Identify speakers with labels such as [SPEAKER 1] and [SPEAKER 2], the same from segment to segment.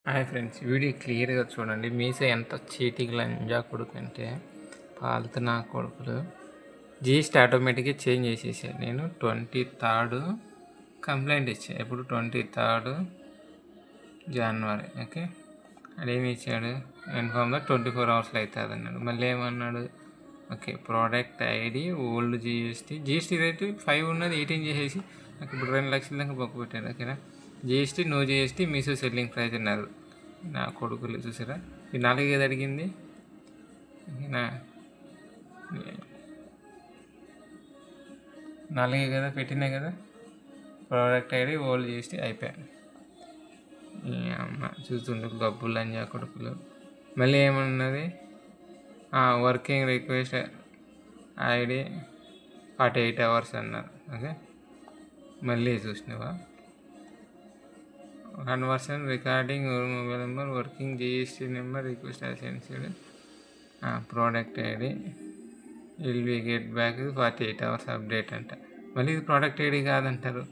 [SPEAKER 1] Hi friends, video క్లియర్గా చూడండి. మీసో ఎంత చీటింగ్ లంజా కొడుకంటే పాలతో నా కొడుకులు జిఎస్టీ ఆటోమేటిక్గా చేంజ్ చేసేసాడు. నేను 23rd కంప్లైంట్ ఇచ్చాను. ఎప్పుడు 23rd జనవరి. ఓకే, అదేమి ఇచ్చాడు, ఇన్ఫామ్గా 24 అవర్స్లో అవుతుంది అన్నాడు. మళ్ళీ ఏమన్నాడు, okay product ID old GST rate 5 ఉన్నది 18 చేసేసి నాకు ఇప్పుడు 2 లక్షల దాకా బొక్క పెట్టాడు. ఓకేనా, GST no GST Meesho selling price అన్నారు. నా కొడుకులు చూసారా, ఈ 4 కదా అడిగింది, ఓకేనా 4 కదా పెట్టినా కదా. ప్రోడక్ట్ ఐడి ఓల్డ్ జిఎస్టీ అయిపోయాయి. అమ్మ చూస్తుండే గబ్బులు అని కొడుకులు. మళ్ళీ ఏమన్నది, వర్కింగ్ రిక్వెస్ట్ ఐడి 48 అవర్స్ అన్నారు. ఓకే, మళ్ళీ చూసినావా, conversion recording mobile number working GST number request essential product ID will be get back 48 hours update అంట. మళ్ళీ ఇది ప్రోడక్ట్ ఐడి కాదంటారు,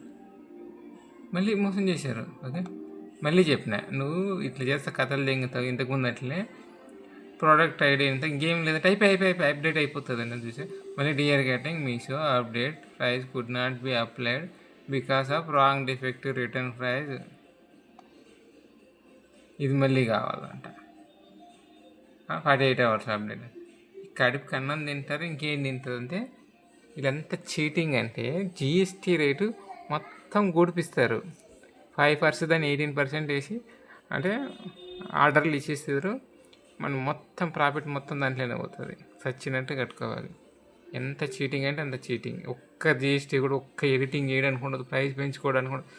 [SPEAKER 1] మళ్ళీ మోసం చేశారు. ఓకే, మళ్ళీ చెప్పిన నువ్వు ఇట్లా చేస్తే కథలు తెంగుతావు. ఇంతకుముందు అట్లనే ప్రోడక్ట్ ఐడి అంతా ఇంకేం లేదంటే అయిపోయి అప్డేట్ అయిపోతుంది అని చూసి మళ్ళీ dear getting Meesho update price could not be applied because of wrong defective return price. ఇది మళ్ళీ కావాలంట 48 అవర్స్ అప్డేట్. కడుపు కన్నం తింటారు, ఇంకేం తింటారు అంటే ఇదంతా చీటింగ్. అంటే జిఎస్టీ రేటు మొత్తం గూడిపిస్తారు. 5% అని 18% వేసి అంటే ఆర్డర్లు ఇచ్చేస్తారు. మనం మొత్తం ప్రాఫిట్ మొత్తం దాంట్లోనే పోతుంది. చచ్చినట్టు కట్టుకోవాలి. ఎంత చీటింగ్ అంటే అంత చీటింగ్. ఒక్క జిఎస్టీ కూడా ఒక్క ఎడిటింగ్ చేయడానికి ఉండదు, ప్రైస్ పెంచుకోవడానికి ఉండదు.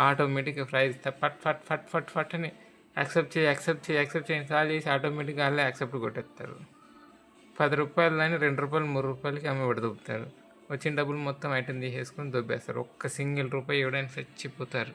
[SPEAKER 1] ఆటోమేటిక్గా ప్రైస్ ఫట్ ఫట్ ఫట్ ఫట్ ఫట్ అని యాక్సెప్ట్ చేయండి కాల్ చేసి ఆటోమేటిక్గా వాళ్ళే యాక్సెప్ట్ కొట్టేస్తారు. 10 రూపాయలు దాన్ని 2 రూపాయలు 3 రూపాయలకి అమ్మి దొబ్బుతారు. వచ్చిన డబ్బులు మొత్తం ఐటెం తీసేసుకొని దొబ్బేస్తారు. ఒక్క సింగిల్ రూపాయి ఇవ్వడానికి చచ్చిపోతారు.